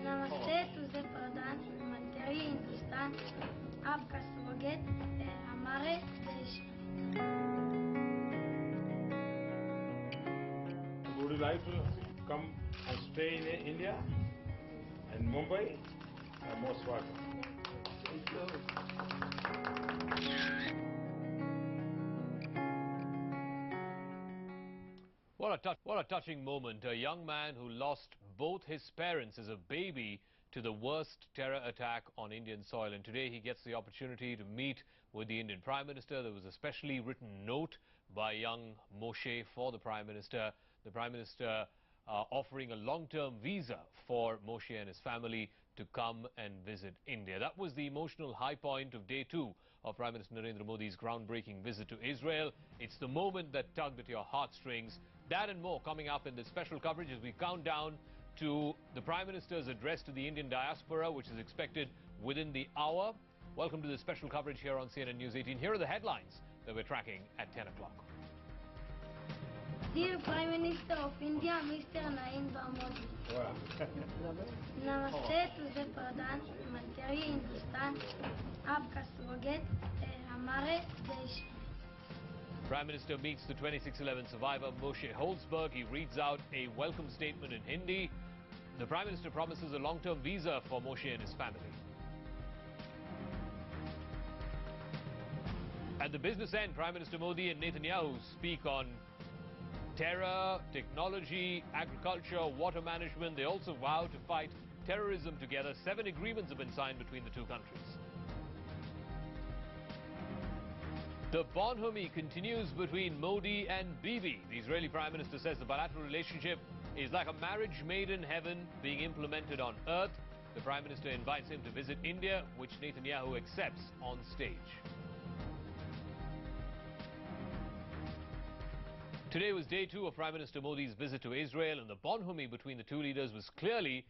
नमस्ते तुझे प्रधानमंत्री हिंदुस्तान आपका स्वागत है हमारे देश में। Would you like to come and stay in India and Mumbai? You're most welcome. What a touching moment. A young man who lost both his parents as a baby to the worst terror attack on Indian soil. And today he gets the opportunity to meet with the Indian Prime Minister. There was a specially written note by young Moshe for the Prime Minister. The Prime Minister offering a long-term visa for Moshe and his family to come and visit India. That was the emotional high point of day 2 of Prime Minister Narendra Modi's groundbreaking visit to Israel. It's the moment that tugged at your heartstrings. That and more coming up in this special coverage as we count down to the Prime Minister's address to the Indian diaspora, which is expected within the hour. Welcome to this special coverage here on CNN News 18. Here are the headlines that we're tracking at 10 o'clock. Dear Prime Minister of India, Mr. Narendra Modi. नमस्ते तुझे प्रधानमंत्री हिंदुस्तान आपका स्वागत है हमारे देश में। Prime Minister meets the 26/11 survivor Moshe Holzberg. He reads out a welcome statement in Hindi. The Prime Minister promises a long-term visa for Moshe and his family. At the business end, Prime Minister Modi and Netanyahu speak on terror, technology, agriculture, water management. They also vow to fight terrorism together. 7 agreements have been signed between the two countries. The bonhomie continues between Modi and Bibi. The Israeli Prime Minister says the bilateral relationship is like a marriage made in heaven being implemented on earth. The Prime Minister invites him to visit India, which Netanyahu accepts on stage. Today was day 2 of Prime Minister Modi's visit to Israel, and the bonhomie between the two leaders was clearly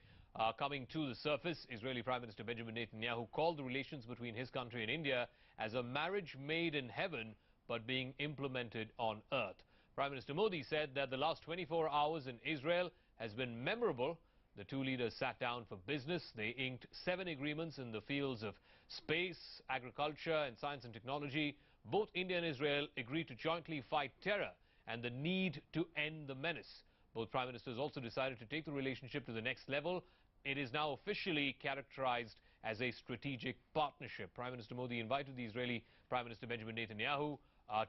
coming to the surface. Israeli Prime Minister Benjamin Netanyahu called the relations between his country and India as a marriage made in heaven but being implemented on earth. Prime Minister Modi said that the last 24 hours in Israel has been memorable. The two leaders sat down for business. They inked 7 agreements in the fields of space, agriculture and science and technology. Both India and Israel agreed to jointly fight terror and the need to end the menace. Both Prime Ministers also decided to take the relationship to the next level. It is now officially characterized as a strategic partnership. Prime Minister Modi invited the Israeli Prime Minister Benjamin Netanyahu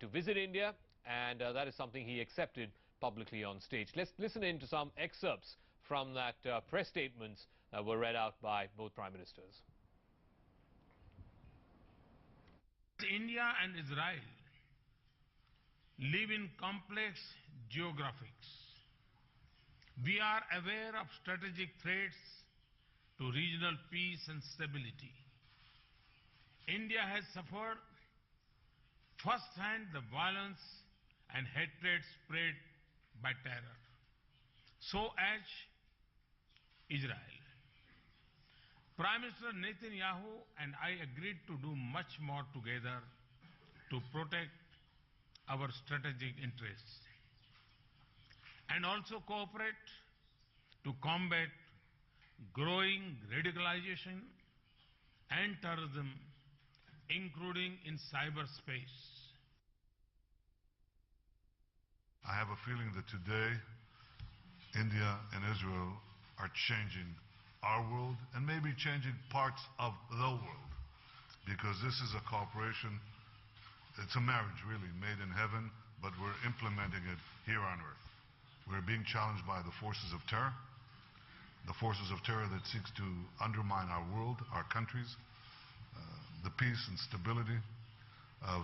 to visit India, and that is something he accepted publicly on stage. Let's listen in to some excerpts from that press statements that were read out by both Prime Ministers. India and Israel live in complex geographies. We are aware of strategic threats to regional peace and stability. India has suffered firsthand the violence and hatred spread by terror. So as Israel. Prime Minister Netanyahu and I agreed to do much more together to protect our strategic interests and also cooperate to combat growing radicalization and terrorism, including in cyberspace. I have a feeling that today India and Israel are changing our world and maybe changing parts of the world, because this is a cooperation. It's a marriage, really, made in heaven, but we're implementing it here on earth. We're being challenged by the forces of terror that seeks to undermine our world, our countries, the peace and stability of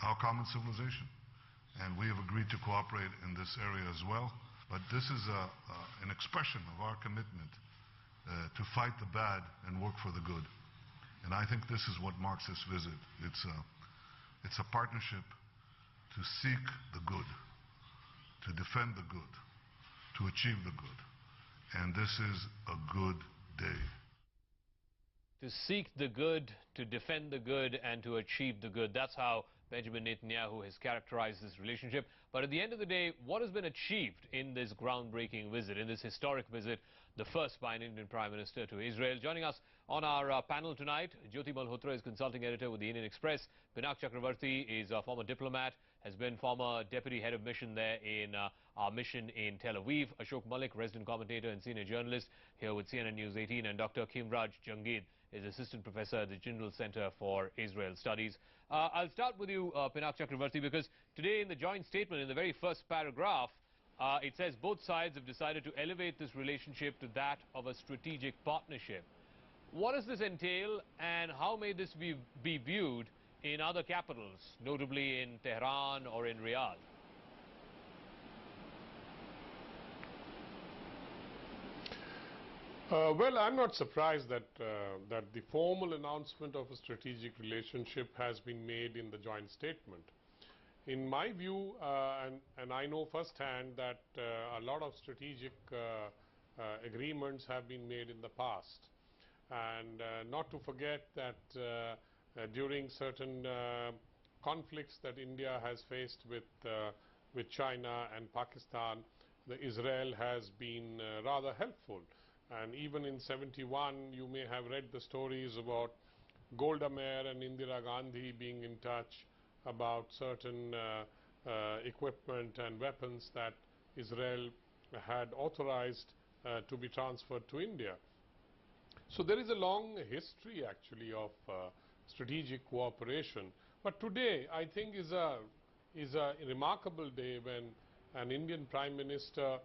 our common civilization. And we have agreed to cooperate in this area as well. But this is an expression of our commitment to fight the bad and work for the good. And I think this is what marks this visit. It's a partnership to seek the good, to defend the good, to achieve the good. And this is a good day. To seek the good, to defend the good, and to achieve the good. That's how Benjamin Netanyahu has characterized this relationship. But at the end of the day, what has been achieved in this groundbreaking visit, in this historic visit, the first by an Indian Prime Minister to Israel? Joining us on our panel tonight, Jyoti Malhotra is consulting editor with the Indian Express. Pinak Chakravarti is a former diplomat, has been former deputy head of mission there in our mission in Tel Aviv. Ashok Malik, resident commentator and senior journalist here with CNN News 18. And Dr. Khinvraj Jangid is assistant professor at the Jindal Center for Israel Studies. I'll start with you, Pinak Chakravarti, because today in the joint statement, in the very first paragraph, it says both sides have decided to elevate this relationship to that of a strategic partnership. What does this entail, and how may this be viewed in other capitals, notably in Tehran or in Riyadh? Well, I'm not surprised that that the formal announcement of a strategic relationship has been made in the joint statement. In my view, and I know firsthand that a lot of strategic agreements have been made in the past. And not to forget that during certain conflicts that India has faced with China and Pakistan, Israel has been rather helpful. And even in '71, you may have read the stories about Golda Meir and Indira Gandhi being in touch about certain equipment and weapons that Israel had authorized to be transferred to India. So there is a long history actually of strategic cooperation. But today, I think, is a remarkable day when an Indian Prime Minister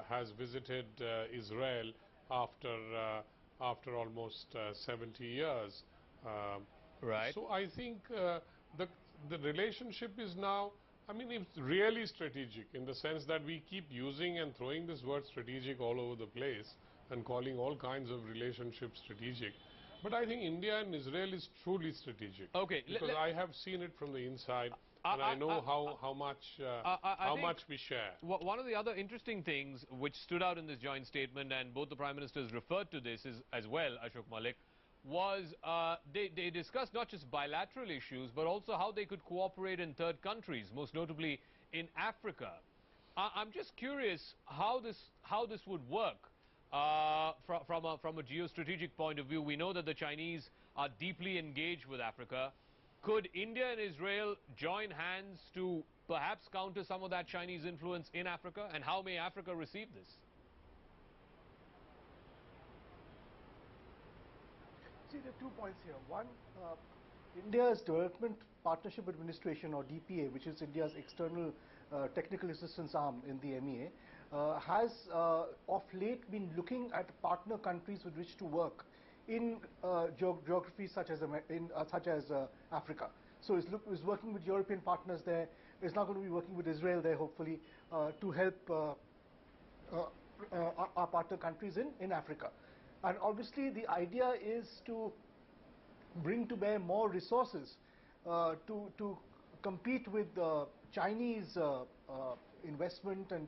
has visited Israel after almost 70 years. Right. So I think the relationship is now, I mean, it's really strategic in the sense that we keep using and throwing this word strategic all over the place and calling all kinds of relationships strategic. But I think India and Israel is truly strategic. Okay. Because I have seen it from the inside. And I know how much we share. One of the other interesting things which stood out in this joint statement, and both the Prime Ministers referred to this as well, Ashok Malik, was they discussed not just bilateral issues, but also how they could cooperate in third countries, most notably in Africa. I'm just curious how this would work from a geostrategic point of view. We know that the Chinese are deeply engaged with Africa. Could India and Israel join hands to perhaps counter some of that Chinese influence in Africa? And how may Africa receive this? See, there are 2 points here. One, India's Development Partnership Administration, or DPA, which is India's external technical assistance arm in the MEA, has of late been looking at partner countries with which to work in geographies such as Africa. So it's working with European partners there. It's now going to be working with Israel there, hopefully, to help our partner countries in Africa. And obviously, the idea is to bring to bear more resources to compete with Chinese investment, and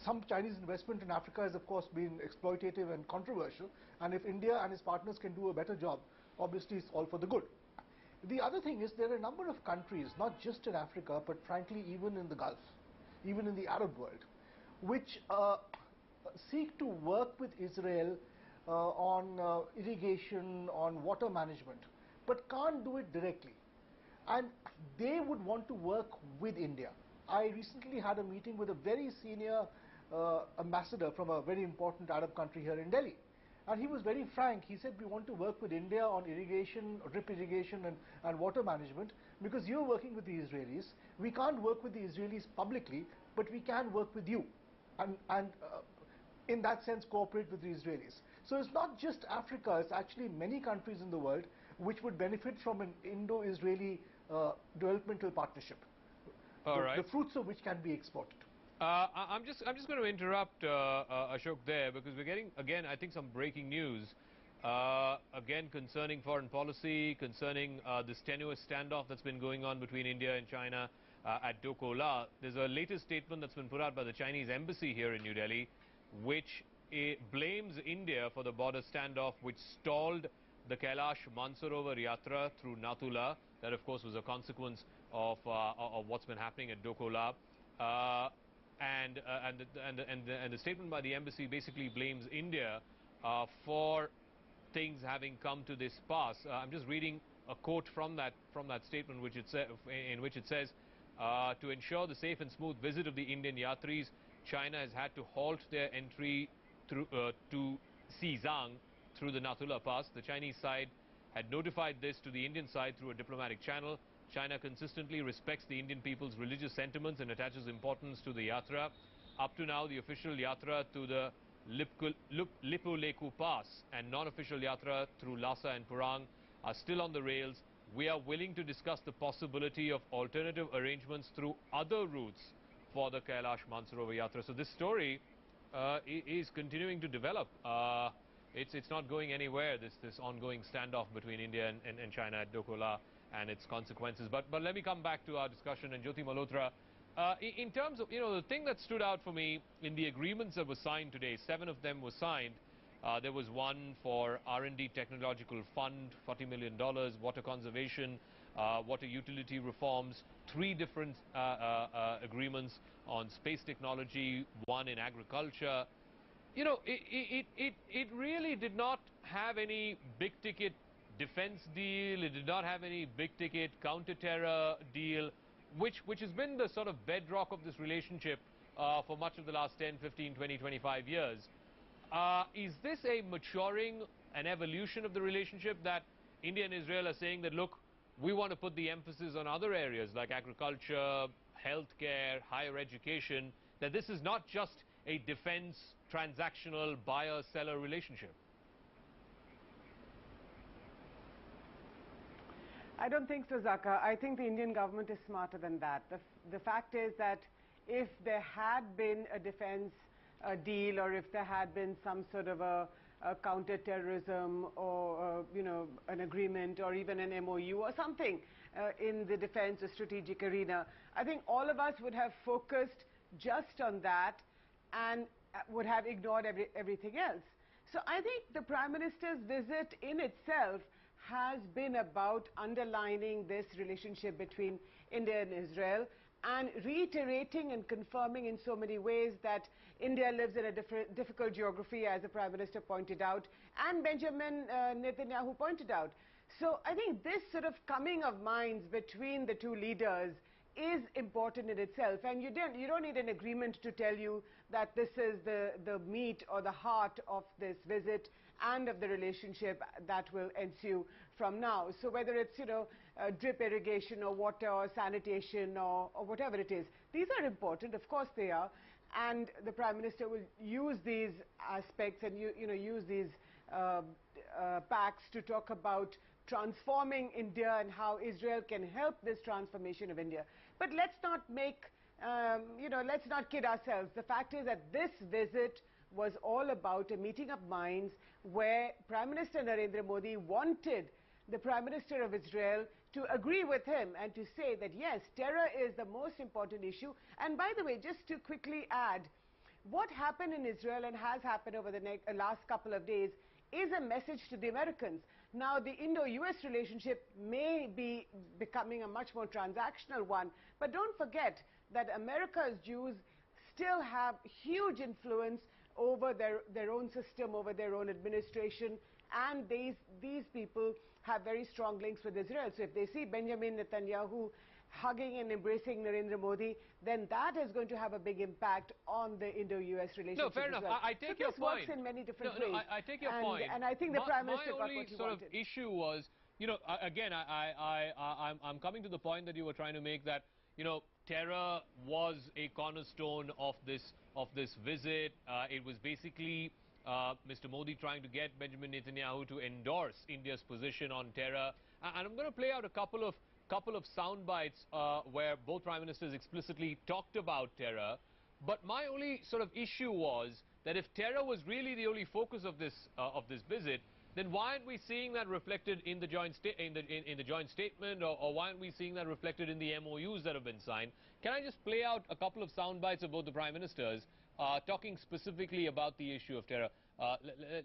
some Chinese investment in Africa has, of course, been exploitative and controversial. And if India and its partners can do a better job, obviously it's all for the good. The other thing is there are a number of countries, not just in Africa, but frankly even in the Gulf, even in the Arab world, which seek to work with Israel on irrigation, on water management, but can't do it directly. And they would want to work with India. I recently had a meeting with a very senior ambassador from a very important Arab country here in Delhi. And he was very frank. He said, we want to work with India on irrigation, drip irrigation and water management, because you're working with the Israelis. We can't work with the Israelis publicly, but we can work with you. And in that sense, cooperate with the Israelis. So it's not just Africa, it's actually many countries in the world which would benefit from an Indo-Israeli developmental partnership. All right. The fruits of which can be exported. I'm just going to interrupt Ashok there, because we're getting, again, I think some breaking news, again concerning foreign policy, concerning this tenuous standoff that's been going on between India and China. at Dokola. There's a latest statement that's been put out by the Chinese embassy here in New Delhi, which blames India for the border standoff which stalled the Kailash Mansarovar Yatra through Nathula. That, of course, was a consequence of what's been happening at Dokola. And the statement by the embassy basically blames India for things having come to this pass. I'm just reading a quote from that statement, in which it says, to ensure the safe and smooth visit of the Indian Yatris, China has had to halt their entry through to Xizang through the Nathula Pass. The Chinese side had notified this to the Indian side through a diplomatic channel. China consistently respects the Indian people's religious sentiments and attaches importance to the Yatra. Up to now, the official Yatra to the Lipuleku Pass and non-official Yatra through Lhasa and Purang are still on the rails. We are willing to discuss the possibility of alternative arrangements through other routes for the Kailash Mansarovar Yatra. So this story is continuing to develop. It's not going anywhere, this ongoing standoff between India and China at Dokola and its consequences. But let me come back to our discussion. And Jyoti Malhotra, in terms of, the thing that stood out for me in the agreements that were signed today, 7 of them were signed. There was one for R&D Technological Fund, $40 million, water conservation, water utility reforms, 3 different agreements on space technology, 1 in agriculture. It really did not have any big-ticket defense deal. It did not have any big-ticket counter-terror deal, which has been the sort of bedrock of this relationship for much of the last 10, 15, 20, 25 years. Is this a maturing, an evolution of the relationship that India and Israel are saying that, look, we want to put the emphasis on other areas like agriculture, healthcare, higher education, that this is not just a defense, transactional, buyer-seller relationship? I don't think so, Zaka. I think the Indian government is smarter than that. The fact is that if there had been a defense deal, or if there had been some sort of a counter-terrorism or an agreement or even an MOU or something in the defense or strategic arena, I think all of us would have focused just on that and would have ignored everything else. So I think the Prime Minister's visit in itself has been about underlining this relationship between India and Israel and reiterating and confirming in so many ways that India lives in a difficult geography, as the Prime Minister pointed out, and Benjamin Netanyahu pointed out. So I think this sort of coming of minds between the two leaders is important in itself, and you don't need an agreement to tell you that this is the meat or the heart of this visit and of the relationship that will ensue from now. So whether it's drip irrigation or water or sanitation or whatever it is, these are important, of course they are, and the Prime Minister will use these aspects and use these pacts to talk about transforming India and how Israel can help this transformation of India. But let's not make, let's not kid ourselves. The fact is that this visit was all about a meeting of minds where Prime Minister Narendra Modi wanted the Prime Minister of Israel to agree with him and to say that yes, terror is the most important issue. And by the way, just to quickly add, what happened in Israel and has happened over the last couple of days is a message to the Americans. Now, the Indo-US relationship may be becoming a much more transactional one, but don't forget that America's Jews still have huge influence over their own system, over their own administration, and these people have very strong links with Israel. So if they see Benjamin Netanyahu hugging and embracing Narendra Modi, then that is going to have a big impact on the Indo-US relationship. No, fair enough. Well. I take so your this point. works in many different ways. No, I take your point. And I think the Prime Minister got what he wanted. My only sort of issue was, again, I'm coming to the point that you were trying to make, that, terror was a cornerstone of this visit. It was basically Mr. Modi trying to get Benjamin Netanyahu to endorse India's position on terror. And I'm going to play out a couple of sound bites where both Prime Ministers explicitly talked about terror. But my only sort of issue was that if terror was really the only focus of this visit, then why aren't we seeing that reflected in the joint statement, or why aren't we seeing that reflected in the MOUs that have been signed? Can I just play out a couple of sound bites of both the Prime Ministers talking specifically about the issue of terror?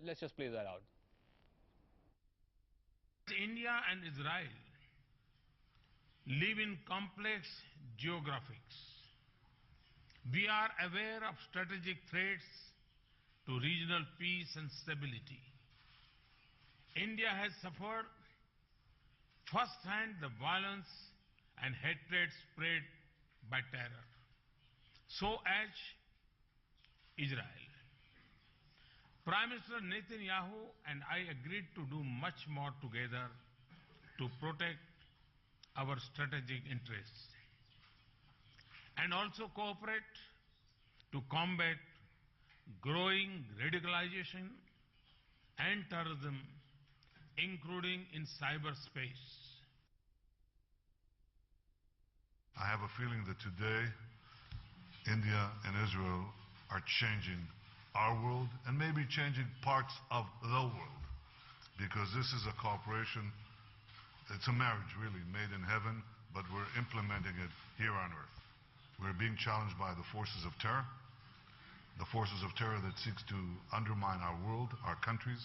Let's just play that out. India and Israel live in complex geographics. We are aware of strategic threats to regional peace and stability. India has suffered firsthand the violence and hatred spread by terror. So as Israel. Prime Minister Netanyahu and I agreed to do much more together to protect our strategic interests and also cooperate to combat growing radicalization and terrorism, including in cyberspace. I have a feeling that today India and Israel are changing our world and maybe changing parts of the world, because this is a cooperation, it's a marriage really made in heaven, but we're implementing it here on earth. We're being challenged by the forces of terror that seeks to undermine our world, our countries,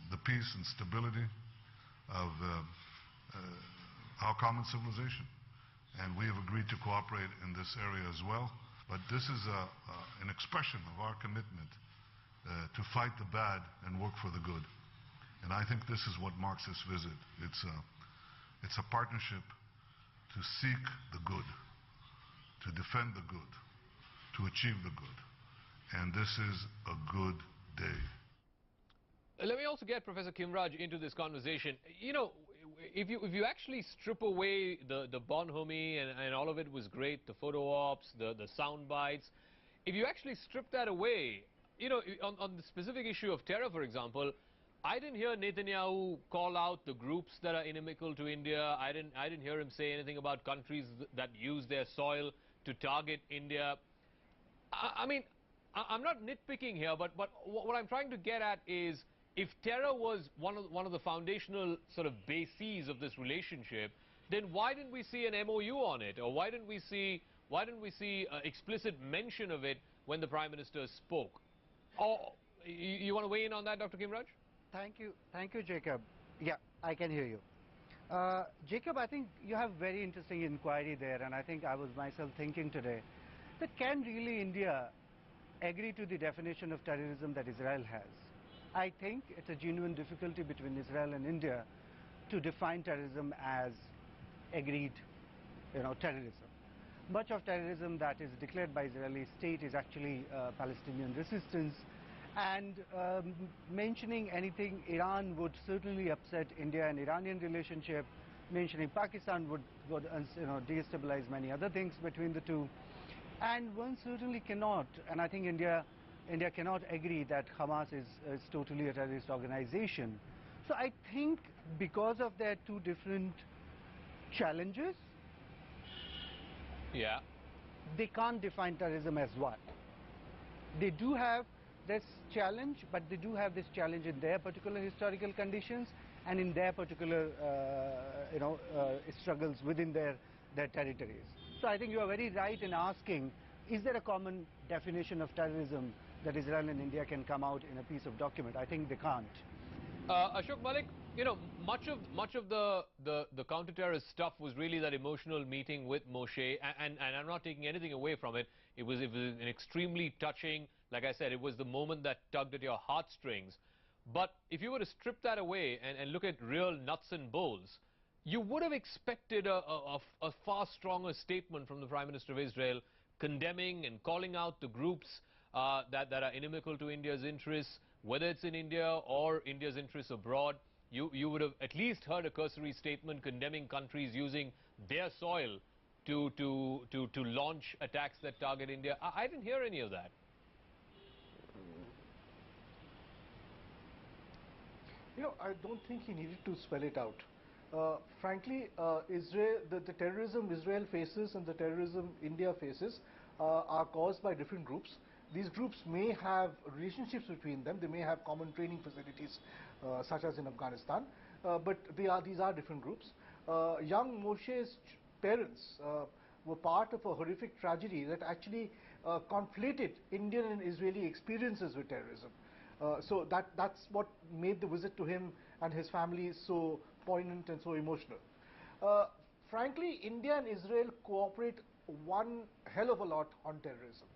the peace and stability of our common civilization. And we have agreed to cooperate in this area as well. But this is an expression of our commitment to fight the bad and work for the good. And I think this is what marks this visit. It's a partnership to seek the good, to defend the good, to achieve the good. And this is a good day. Let me also get Professor Khinvraj into this conversation. You know, if you actually strip away the bonhomie and all of it was great, the photo ops, the sound bites, if you actually strip that away, you know, on the specific issue of terror, for example, I didn't hear Netanyahu call out the groups that are inimical to India. I didn't hear him say anything about countries that use their soil to target India. I mean, I'm not nitpicking here, but what I'm trying to get at is, if terror was one of the foundational sort of bases of this relationship, then why didn't we see an MOU on it, or why didn't we see explicit mention of it when the Prime Minister spoke? Or you want to weigh in on that, Dr. Khinvraj? Thank you, Jacob. Yeah, I can hear you. Jacob, I think you have very interesting inquiry there, and I think I was myself thinking today that can really India agree to the definition of terrorism that Israel has? I think it's a genuine difficulty between Israel and India to define terrorism as agreed, terrorism. Much of terrorism that is declared by Israeli state is actually Palestinian resistance, and mentioning anything Iran would certainly upset India and Iranian relationship. Mentioning Pakistan would destabilize many other things between the two, and one certainly cannot, and I think India cannot agree that Hamas is totally a terrorist organization. So I think because of their two different challenges, yeah, they can't define terrorism as one. They do have this challenge, but they do have this challenge in their particular historical conditions and in their particular struggles within their territories. So I think you are very right in asking, is there a common definition of terrorism that Israel and India can come out in a piece of document? I think they can't. Ashok Malik, much of the counter-terrorist stuff was really that emotional meeting with Moshe, and I'm not taking anything away from it. It was an extremely touching, like I said, it was the moment that tugged at your heartstrings. But if you were to strip that away and look at real nuts and bolts, you would have expected a far stronger statement from the Prime Minister of Israel, condemning and calling out the groups that are inimical to India's interests, whether it's in India or India's interests abroad. You would have at least heard a cursory statement condemning countries using their soil to launch attacks that target India. I didn't hear any of that. I don't think he needed to spell it out. Frankly, Israel, the terrorism Israel faces and the terrorism India faces are caused by different groups. These groups may have relationships between them. They may have common training facilities, such as in Afghanistan, but these are different groups. Young Moshe's parents were part of a horrific tragedy that actually conflated Indian and Israeli experiences with terrorism. So that's what made the visit to him and his family so poignant and so emotional. Frankly, India and Israel cooperate one hell of a lot on terrorism,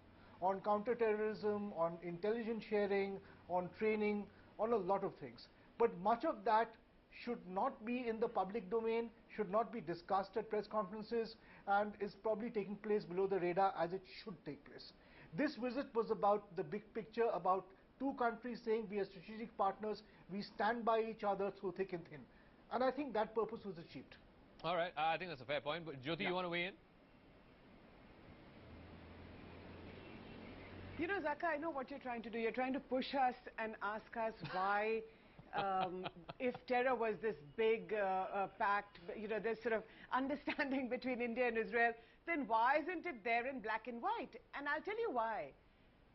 on counter-terrorism, on intelligence sharing, on training, on a lot of things. But much of that should not be in the public domain, should not be discussed at press conferences, and is probably taking place below the radar as it should take place. This visit was about the big picture, about two countries saying we are strategic partners, we stand by each other through thick and thin. And I think that purpose was achieved. All right, I think that's a fair point. But Jyoti, you want to weigh in? You know, Zaka, I know what you're trying to do. You're trying to push us and ask us why, if terror was this big pact, you know, this sort of understanding between India and Israel, then why isn't it there in black and white? And I'll tell you why.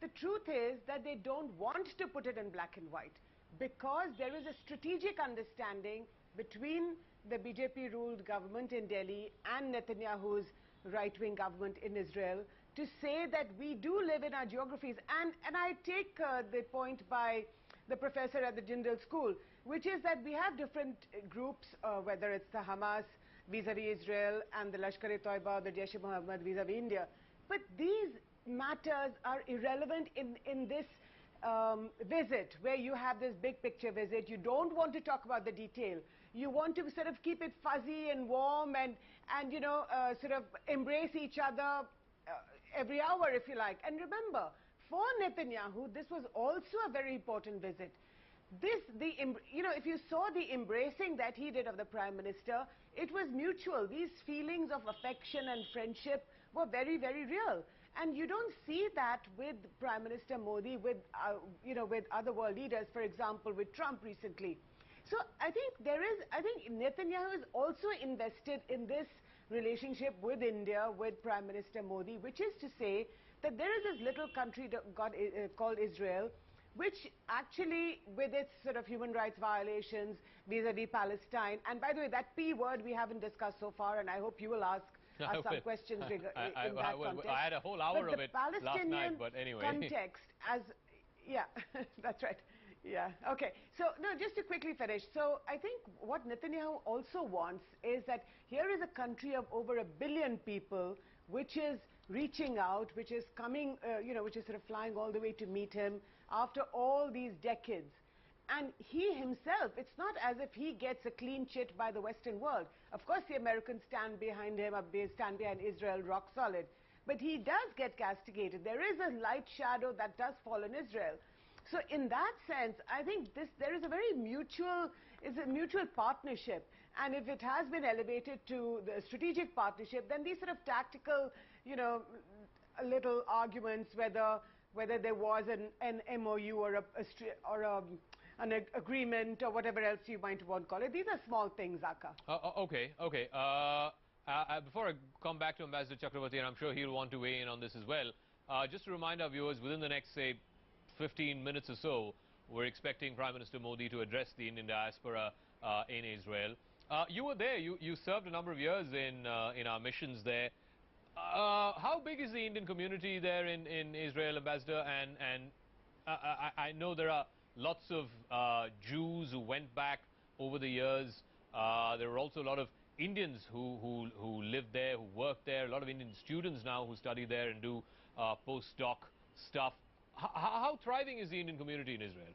The truth is that they don't want to put it in black and white because there is a strategic understanding between the BJP-ruled government in Delhi and Netanyahu's right-wing government in Israel to say that we do live in our geographies. And I take the point by the professor at the Jindal School, which is that we have different groups, whether it's the Hamas vis-a-vis Israel and the Lashkar-e-Toiba, the Jaish-e-Mohammed vis-a-vis India. But these matters are irrelevant in this visit, where you have this big picture visit. You don't want to talk about the detail. You want to sort of keep it fuzzy and warm and you know, sort of embrace each other every hour, if you like. And remember, for Netanyahu, this was also a very important visit. You know, if you saw the embracing that he did of the Prime Minister, it was mutual. These feelings of affection and friendship were very, very real. And you don't see that with Prime Minister Modi, with, you know, with other world leaders, for example, with Trump recently. So I think Netanyahu is also invested in this relationship with India, with Prime Minister Modi, which is to say that there is this little country called Israel, which actually, with its sort of human rights violations vis-a-vis Palestine, and by the way, that P word we haven't discussed so far, and I hope you will ask us some questions in that context. I had a whole hour of it last night, but anyway. Context as, yeah, that's right. Yeah, okay. So, no, just to quickly finish. So, I think what Netanyahu also wants is that here is a country of over 1 billion people which is reaching out, which is coming, you know, which is sort of flying all the way to meet him after all these decades. And he himself, it's not as if he gets a clean chit by the Western world. Of course, the Americans stand behind him, stand behind Israel rock solid. But he does get castigated. There is a light shadow that does fall on Israel. So in that sense, I think there is a very mutual partnership. And if it has been elevated to the strategic partnership, then these sort of tactical, you know, little arguments, whether there was an MOU or an agreement or whatever else you might want to call it, these are small things, Zaka. Okay. Before I come back to Ambassador Chakravarti, and I'm sure he'll want to weigh in on this as well, just to remind our viewers, within the next, say, 15 minutes or so, we're expecting Prime Minister Modi to address the Indian diaspora in Israel. You were there. You served a number of years in our missions there. How big is the Indian community there in Israel, Ambassador? And I know there are lots of Jews who went back over the years. There are also a lot of Indians who live there, who work there. A lot of Indian students now who study there and do postdoc stuff. How thriving is the Indian community in Israel?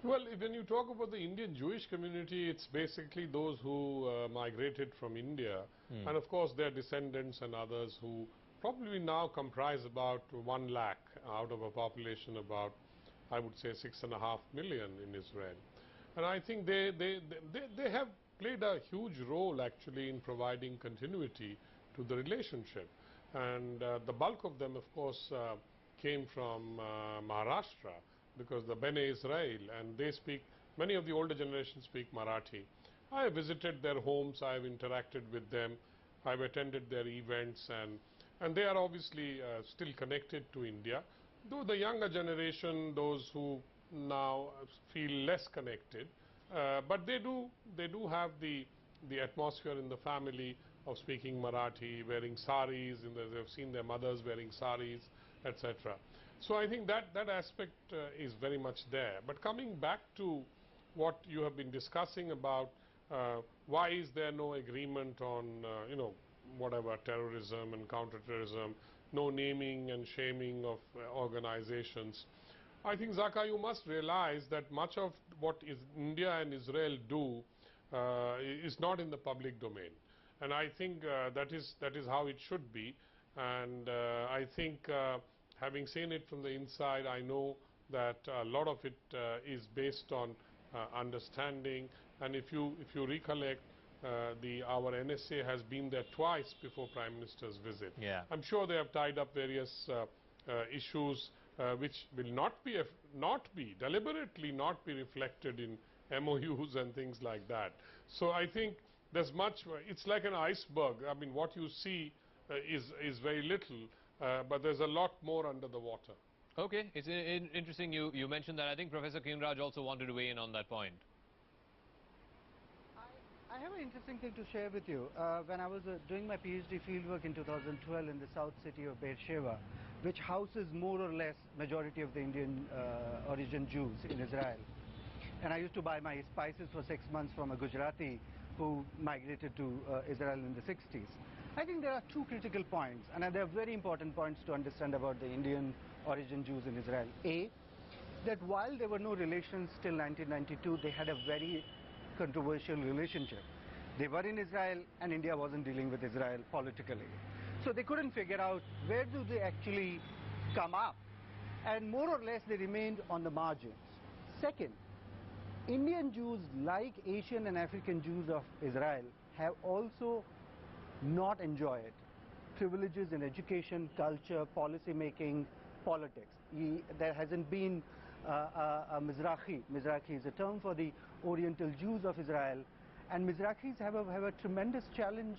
Well, when you talk about the Indian Jewish community, it's basically those who migrated from India. And of course, their descendants and others who probably now comprise about 1 lakh out of a population about, I would say, 6.5 million in Israel. And I think they have played a huge role actually in providing continuity to the relationship. And the bulk of them, of course, came from Maharashtra, because the Bene Israel, and they speak, many of the older generations speak Marathi. I have visited their homes, I have interacted with them, I've attended their events, and they are obviously still connected to India. Though the younger generation, those who now feel less connected, but they do have the atmosphere in the family of speaking Marathi, wearing saris, they've seen their mothers wearing saris, etc. So I think that aspect is very much there. But coming back to what you have been discussing about why is there no agreement on whatever terrorism and counterterrorism, no naming and shaming of organizations. I think, Zaka, you must realize that much of what India and Israel do is not in the public domain, and I think that is how it should be. And I think, having seen it from the inside, I know that a lot of it is based on understanding. And if you recollect, our NSA has been there twice before Prime Minister's visit. Yeah. I'm sure they have tied up various issues which will not be deliberately not be reflected in MOUs and things like that. So I think there's much. It's like an iceberg. I mean, what you see is very little, but there's a lot more under the water. Okay, it's interesting you mentioned that. I think Professor Khinvraj also wanted to weigh in on that point. I have an interesting thing to share with you. When I was doing my PhD fieldwork in 2012 in the south city of Beersheba, which houses more or less majority of the Indian origin Jews in Israel. And I used to buy my spices for 6 months from a Gujarati who migrated to Israel in the 60s. I think there are two critical points, and they are very important points to understand about the Indian origin Jews in Israel. A, that while there were no relations till 1992, they had a very controversial relationship. They were in Israel and India wasn't dealing with Israel politically. So they couldn't figure out where do they actually come up, and more or less they remained on the margins. Second, Indian Jews, like Asian and African Jews of Israel, have also not enjoyed privileges in education, culture, policy making, politics. There hasn't been a Mizrahi. Mizrahi is a term for the Oriental Jews of Israel, and Mizrahis have a tremendous challenge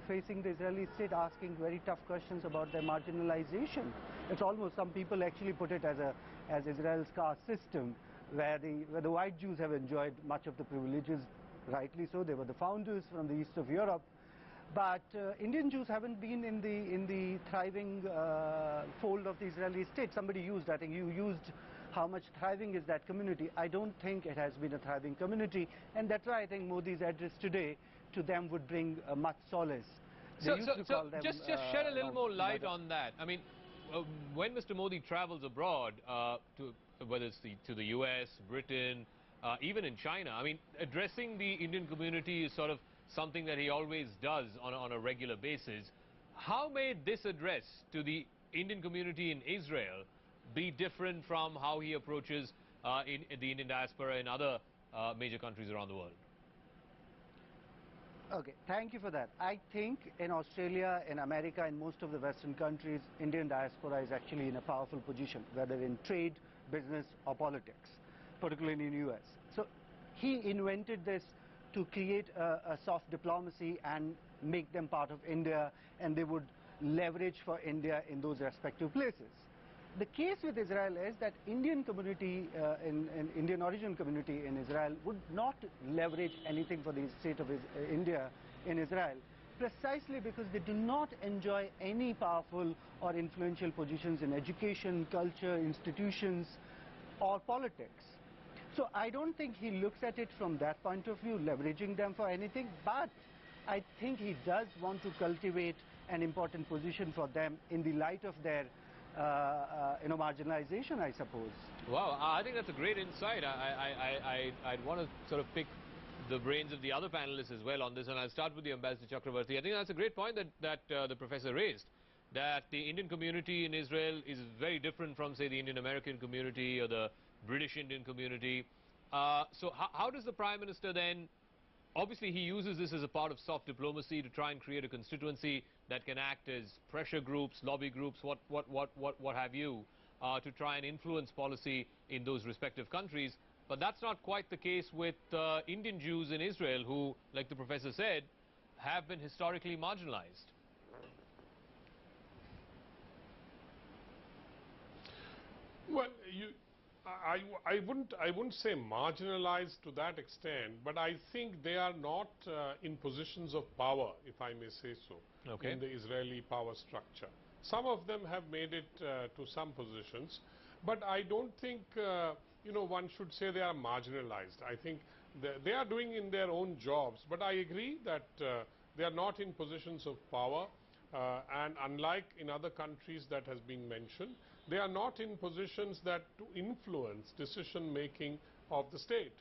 facing the Israeli state, asking very tough questions about their marginalization. It's almost, some people actually put it as Israel's caste system, where the white Jews have enjoyed much of the privileges, rightly so. They were the founders from the east of Europe. But Indian Jews haven't been in the thriving fold of the Israeli state. Somebody used, I think you used, how much thriving is that community. I don't think it has been a thriving community, and that's why I think Modi's address today to them would bring much solace. So just shed a little more light on that. I mean, when Mr. Modi travels abroad, whether it's to the US, Britain, even in China, I mean, addressing the Indian community is sort of something that he always does on a regular basis. How may this address to the Indian community in Israel be different from how he approaches in the Indian diaspora in other major countries around the world? Okay, thank you for that. I think in Australia, in America, in most of the Western countries, Indian diaspora is actually in a powerful position, whether in trade, business or politics, particularly in the US. So he invented this to create a soft diplomacy and make them part of India, and they would leverage for India in those respective places. The case with Israel is that Indian community, Indian origin community in Israel would not leverage anything for the state of India in Israel, precisely because they do not enjoy any powerful or influential positions in education, culture, institutions or politics. So I don't think he looks at it from that point of view, leveraging them for anything, but I think he does want to cultivate an important position for them in the light of their marginalization, I suppose. Wow, I think that's a great insight. I'd want to sort of pick the brains of the other panelists as well on this, and I'll start with the Ambassador Chakravarti. I think that's a great point that the professor raised, that the Indian community in Israel is very different from, say, the Indian American community or the British Indian community. So how does the Prime Minister then, obviously he uses this as a part of soft diplomacy to try and create a constituency that can act as pressure groups, lobby groups, what have you, to try and influence policy in those respective countries. But that's not quite the case with Indian Jews in Israel who, like the professor said, have been historically marginalized? Well, I wouldn't say marginalized to that extent, but I think they are not in positions of power, if I may say so, in the Israeli power structure. Some of them have made it to some positions, but I don't think one should say they are marginalized. I think they are doing in their own jobs, but I agree that they are not in positions of power, and unlike in other countries that has been mentioned, they are not in positions that to influence decision making of the state.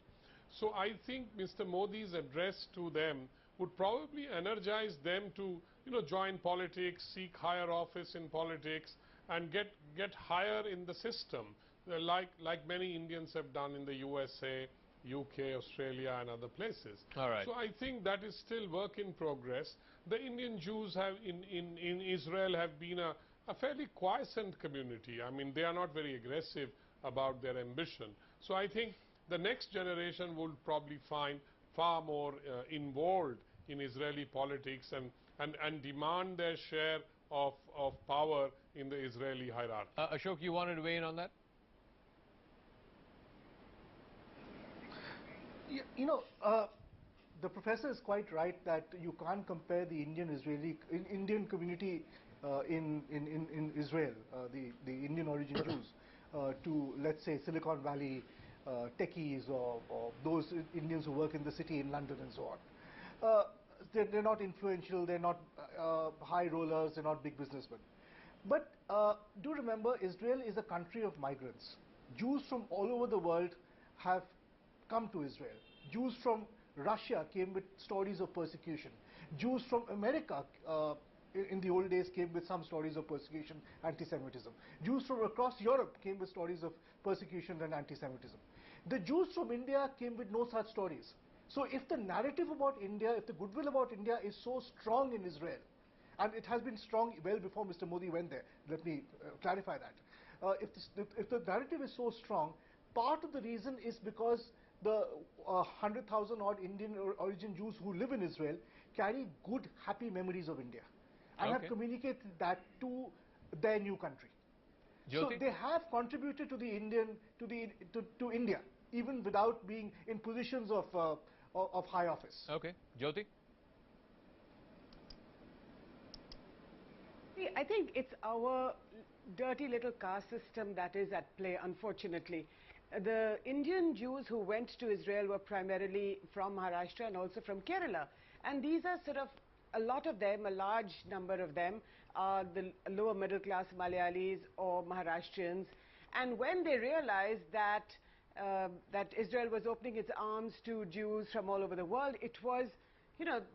So I think Mr. Modi's address to them would probably energize them to join politics, seek higher office in politics, and get higher in the system, like many Indians have done in the USA, UK, Australia and other places. All right. So I think that is still work in progress. The Indian Jews have in Israel have been a fairly quiescent community. I mean, they are not very aggressive about their ambition. So I think the next generation will probably find far more involved in Israeli politics and demand their share of power in the Israeli hierarchy. Ashok, you wanted to weigh in on that? The professor is quite right that you can't compare the Indian community in Israel, the Indian origin Jews, to, let's say, Silicon Valley techies or those Indians who work in the city in London and so on. They're not influential, they're not high rollers, they're not big businessmen. But do remember, Israel is a country of migrants. Jews from all over the world have come to Israel. Jews from Russia came with stories of persecution. Jews from America in the old days came with some stories of persecution, anti-Semitism. Jews from across Europe came with stories of persecution and anti-Semitism. The Jews from India came with no such stories. So if the narrative about India, if the goodwill about India is so strong in Israel, and it has been strong well before Mr. Modi went there, let me clarify that. If the narrative is so strong, part of the reason is because the 100,000 odd Indian origin Jews who live in Israel carry good, happy memories of India and have communicated that to their new country. Jyoti? So they have contributed to to India, even without being in positions of high office. Okay, Jyoti? See, I think it's our dirty little caste system that is at play, unfortunately. The Indian Jews who went to Israel were primarily from Maharashtra and also from Kerala. And these are sort of, a lot of them, a large number of them, are the lower middle class Malayalis or Maharashtrians. And when they realized that, that Israel was opening its arms to Jews from all over the world, it was,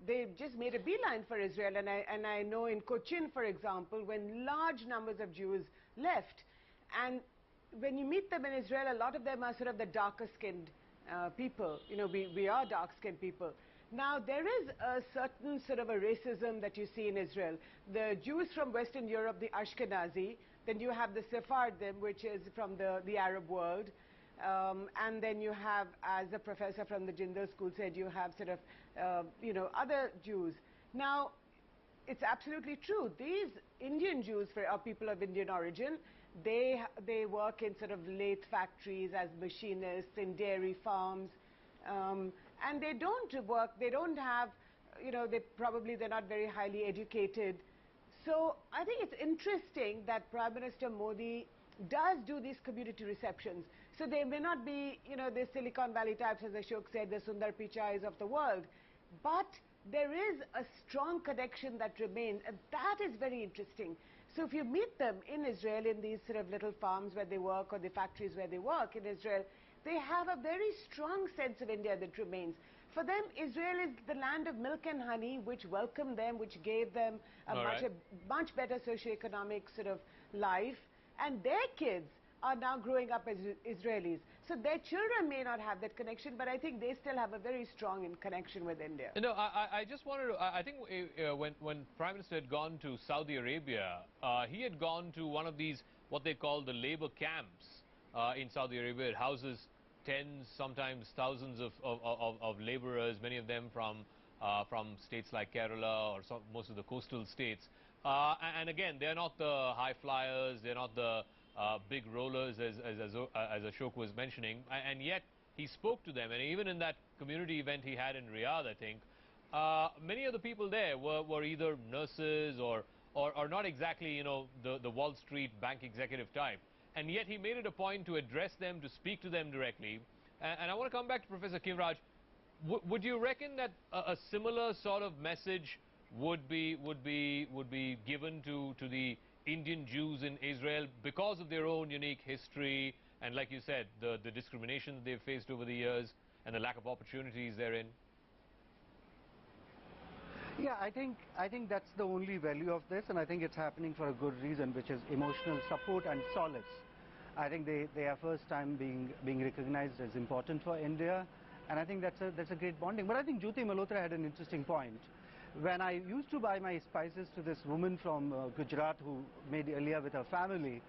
they just made a beeline for Israel. And I know in Cochin, for example, when large numbers of Jews left, and when you meet them in Israel, a lot of them are sort of the darker skinned people. We are dark skinned people. Now, there is a certain sort of a racism that you see in Israel. The Jews from Western Europe, the Ashkenazi, then you have the Sephardim, which is from the Arab world. And then you have, as the professor from the Jindal school said, you have sort of, other Jews. Now, it's absolutely true. These Indian Jews are people of Indian origin. They work in sort of lathe factories as machinists, in dairy farms. And they don't work, they don't have, they're not very highly educated. So I think it's interesting that Prime Minister Modi does do these community receptions. So they may not be, the Silicon Valley types, as Ashok said, the Sundar Pichais of the world. But there is a strong connection that remains, and that is very interesting. So if you meet them in Israel, in these sort of little farms where they work or the factories where they work in Israel, they have a very strong sense of India that remains. For them, Israel is the land of milk and honey, which welcomed them, which gave them a much better socioeconomic sort of life. And their kids are now growing up as Israelis. So their children may not have that connection, but I think they still have a very strong connection with India. I just wanted to, I think when Prime Minister had gone to Saudi Arabia, he had gone to one of these, what they call the labor camps in Saudi Arabia. It houses tens, sometimes thousands of laborers, many of them from from states like Kerala or most of the coastal states. And again, they're not the high flyers, they're not the big rollers as Ashok was mentioning, and yet he spoke to them. And even in that community event he had in Riyadh, I think, many of the people there were either nurses or not exactly, you know, the Wall Street bank executive type. And yet he made it a point to address them, to speak to them directly. And I want to come back to Professor Khinvraj. Would you reckon that a similar sort of message would be given to the Indian Jews in Israel because of their own unique history and, like you said, the discrimination that they've faced over the years and the lack of opportunities therein? Yeah, I think that's the only value of this, and I think it's happening for a good reason, which is emotional support and solace. I think they are first time being recognized as important for India, and I think that's a great bonding. But I think Jyoti Malhotra had an interesting point. When I used to buy my spices to this woman from Gujarat who made earlier with her family,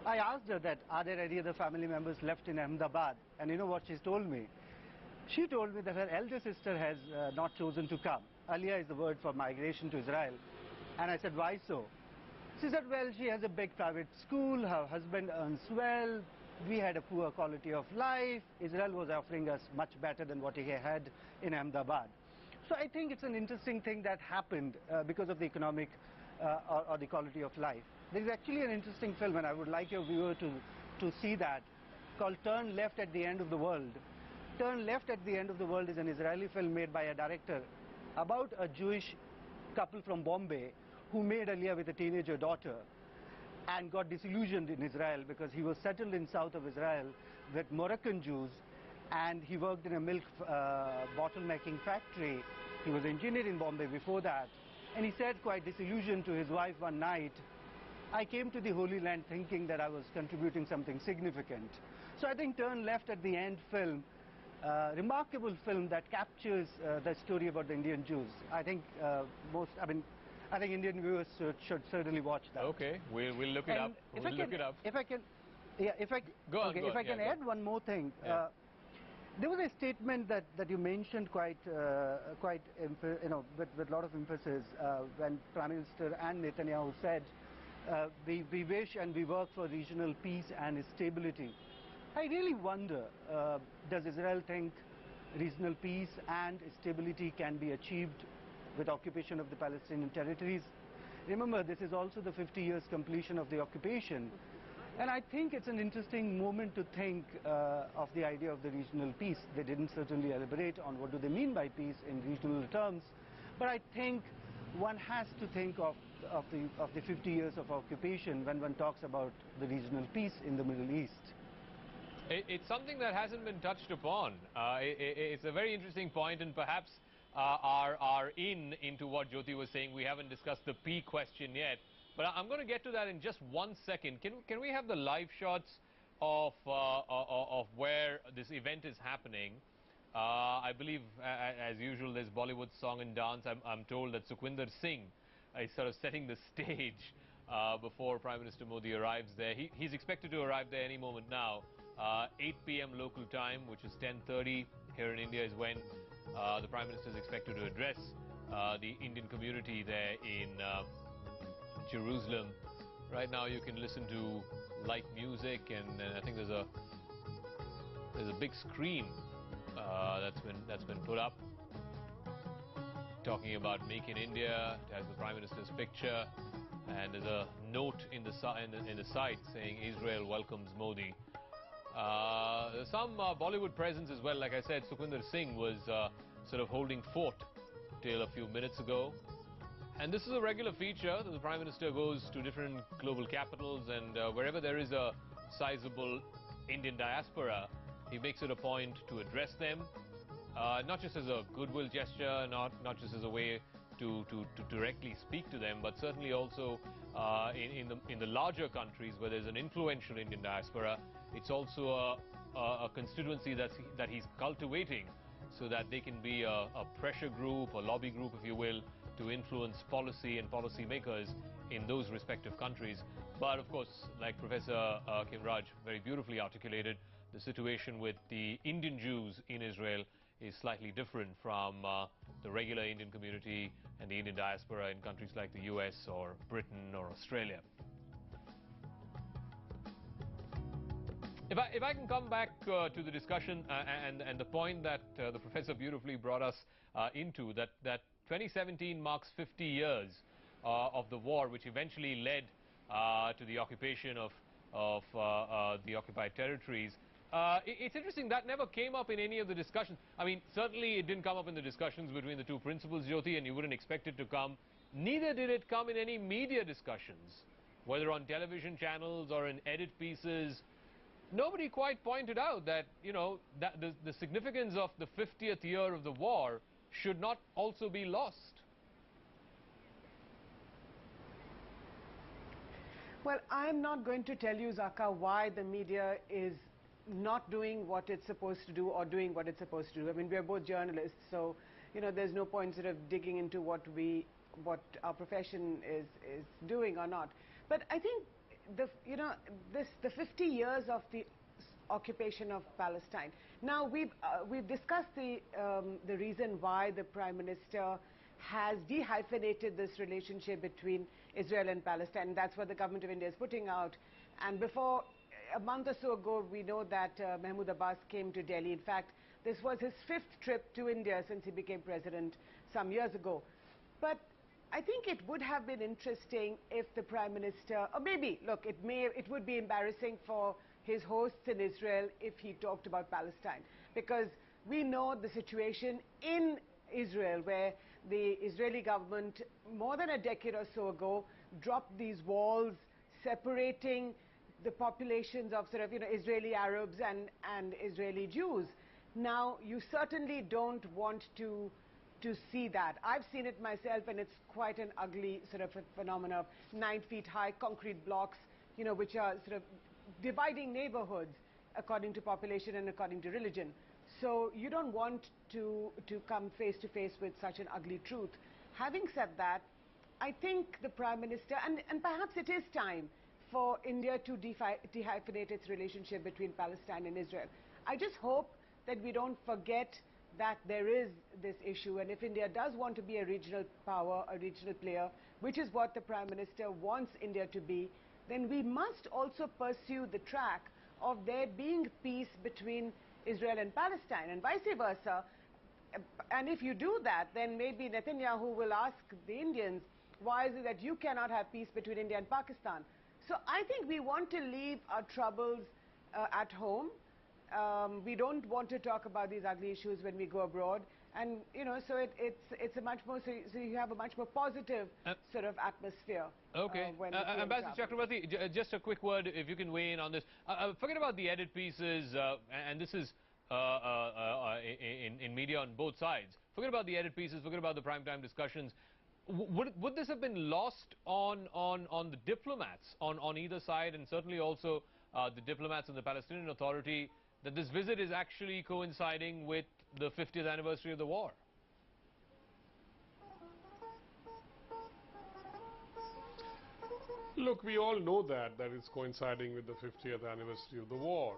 I asked her that, are there any other family members left in Ahmedabad? And you know what she told me? She told me that her elder sister has not chosen to come. Aliyah is the word for migration to Israel. And I said, why so? She said, well, she has a big private school, her husband earns well, we had a poor quality of life, Israel was offering us much better than what he had in Ahmedabad. So I think it's an interesting thing that happened because of the economic or the quality of life. There is actually an interesting film, and I would like your viewer to see that, called Turn Left at the End of the World. Turn Left at the End of the World is an Israeli film made by a director about a Jewish couple from Bombay who made Aliyah with a teenager daughter and got disillusioned in Israel because he was settled in south of Israel with Moroccan Jews, and he worked in a milk bottle making factory. He was an engineer in Bombay before that, and he said, quite disillusioned, to his wife one night, I came to the Holy Land thinking that I was contributing something significant. So I think Turn Left at the End film, remarkable film that captures the story about the Indian Jews. I think I think Indian viewers should certainly watch that. Okay, we'll look it up. We'll look it up. If I can, yeah, if I can add one more thing. Yeah. There was a statement that you mentioned with a lot of emphasis when Prime Minister and Netanyahu said, we wish and we work for regional peace and stability. I really wonder, does Israel think regional peace and stability can be achieved with occupation of the Palestinian territories? Remember, this is also the 50 years completion of the occupation. And I think it's an interesting moment to think of the idea of the regional peace. They didn't certainly elaborate on what do they mean by peace in regional terms, but I think one has to think of the 50 years of occupation when one talks about the regional peace in the Middle East. It's something that hasn't been touched upon. It's a very interesting point, and perhaps are into what Jyoti was saying. We haven't discussed the P question yet, but I'm going to get to that in just 1 second. Can we have the live shots of where this event is happening? I believe, as usual, there's Bollywood song and dance. I'm told that Sukhwinder Singh is sort of setting the stage before Prime Minister Modi arrives there. He's expected to arrive there any moment now. 8 p.m. local time, which is 10:30 here in India, is when the Prime Minister is expected to address the Indian community there in Jerusalem. Right now you can listen to light music, and I think there's a big screen that's been put up talking about Make in India. It has the Prime Minister's picture, and there's a note in the site saying Israel welcomes Modi. There's some Bollywood presence as well. Like I said, Sukhwinder Singh was sort of holding fort till a few minutes ago. And this is a regular feature. The Prime Minister goes to different global capitals, and wherever there is a sizable Indian diaspora, he makes it a point to address them, not just as a goodwill gesture, not just as a way to directly speak to them, but certainly also in the larger countries where there's an influential Indian diaspora. It's also a constituency that he's cultivating, so that they can be a pressure group, a lobby group, if you will, to influence policy and policy makers in those respective countries. But of course, like Professor Khinvraj very beautifully articulated, the situation with the Indian Jews in Israel is slightly different from the regular Indian community and the Indian diaspora in countries like the US or Britain or Australia. If I can come back to the discussion and the point that the professor beautifully brought us into, that 2017 marks 50 years of the war, which eventually led to the occupation of the occupied territories. It's interesting that never came up in any of the discussions. I mean, certainly it didn't come up in the discussions between the two principals, Jyoti, and you wouldn't expect it to come. Neither did it come in any media discussions, whether on television channels or in edit pieces. Nobody quite pointed out that, you know, that the significance of the 50th year of the war should not also be lost. Well, I'm not going to tell you, Zaka, why the media is not doing what it's supposed to do or doing what it's supposed to do. I mean, we're both journalists, so, you know, there's no point sort of digging into what our profession is doing or not. But I think the 50 years of the occupation of Palestine. Now we've discussed the reason why the Prime Minister has dehyphenated this relationship between Israel and Palestine. That's what the government of India is putting out. And before, a month or so ago, we know that Mahmoud Abbas came to Delhi. In fact, this was his 5th trip to India since he became president some years ago. But I think it would have been interesting if the Prime Minister, or maybe, look, it would be embarrassing for his hosts in Israel if he talked about Palestine, because we know the situation in Israel, where the Israeli government more than a decade or so ago dropped these walls separating the populations of sort of, you know, Israeli Arabs and Israeli Jews. Now, you certainly don't want to see that. I've seen it myself, and it's quite an ugly sort of a phenomenon of 9 feet high concrete blocks, you know, which are sort of dividing neighborhoods according to population and according to religion. So you don't want to come face to face with such an ugly truth. Having said that, I think the Prime Minister, and perhaps it is time for India to dehyphenate its relationship between Palestine and Israel. I just hope that we don't forget that there is this issue, and if India does want to be a regional power, a regional player, which is what the Prime Minister wants India to be, then we must also pursue the track of there being peace between Israel and Palestine, and vice versa. And if you do that, then maybe Netanyahu will ask the Indians, why is it that you cannot have peace between India and Pakistan? So I think we want to leave our troubles at home. We don't want to talk about these ugly issues when we go abroad, and you know, so it's a much more, so you have a much more positive sort of atmosphere. Okay, Ambassador Chakrabarti, just a quick word, if you can weigh in on this. Forget about the edit pieces, and this is in media on both sides. Forget about the edit pieces. Forget about the primetime discussions. Would this have been lost on the diplomats on either side, and certainly also the diplomats and the Palestinian Authority, that this visit is actually coinciding with the 50th anniversary of the war? Look, we all know that it's coinciding with the 50th anniversary of the war.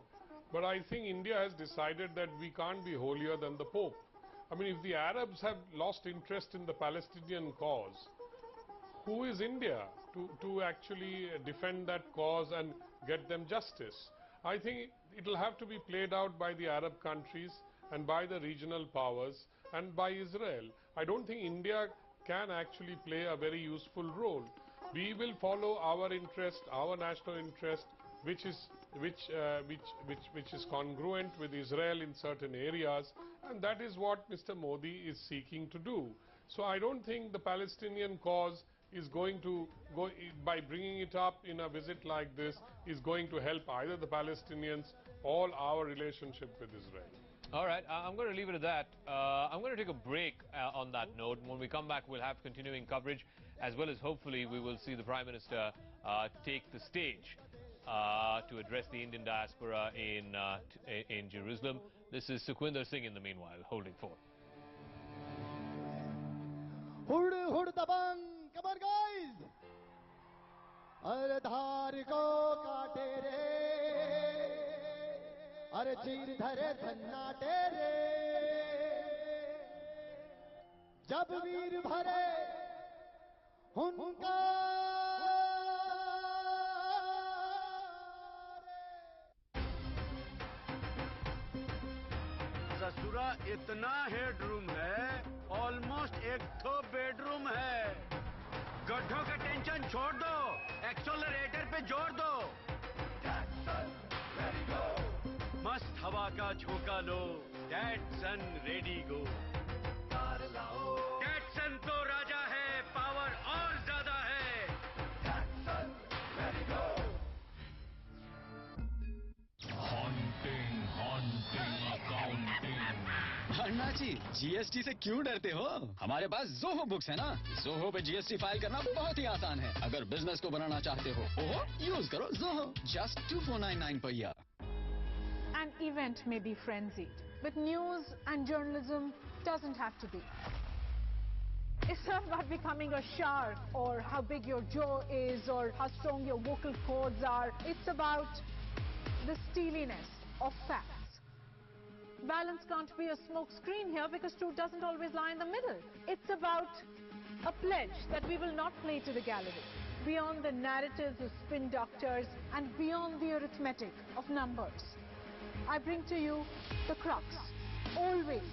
But I think India has decided that we can't be holier than the Pope. I mean, if the Arabs have lost interest in the Palestinian cause, who is India to actually defend that cause and get them justice? I think it will have to be played out by the Arab countries and by the regional powers and by Israel. I don't think India can actually play a very useful role. We will follow our interest, our national interest, which is congruent with Israel in certain areas, and that is what Mr. Modi is seeking to do. So I don't think the Palestinian cause is going to by bringing it up in a visit like this, is going to help either the Palestinians or our relationship with Israel. All right, I'm going to leave it at that. I'm going to take a break on that note. When we come back, we'll have continuing coverage, as well as hopefully we will see the Prime Minister take the stage to address the Indian diaspora in Jerusalem. This is Sukhwinder Singh in the meanwhile, holding forth. Hud dabang, come on guys! Are dhar ko kaate re, are cheer dhare sannate re. जब वीर भरे हुंकार ससुरा इतना headroom है, almost एक तो bedroom है। गड्ढों का टेंशन छोड़ दो, एक्सेलरेटर पे जोर दो। मस्त हवा का झोंका लो, डैटसन रेडी गो। डैटसन तो राजा है, पावर और ज्यादा है। अन्ना जी, जीएसटी से क्यों डरते हो? हमारे पास जोहो बुक्स है ना। जोहो पे जीएसटी फाइल करना बहुत ही आसान है। अगर बिजनेस को बनाना चाहते हो, ओहो, यूज करो Zoho. Just 2499 per year. An event may be frenzied, but news and journalism doesn't have to be. It's not about becoming a shark or how big your jaw is or how strong your vocal cords are. It's about the steeliness of facts. Balance can't be a smoke screen here because truth doesn't always lie in the middle. It's about a pledge that we will not play to the gallery, beyond the narratives of spin doctors and beyond the arithmetic of numbers. I bring to you the crux, always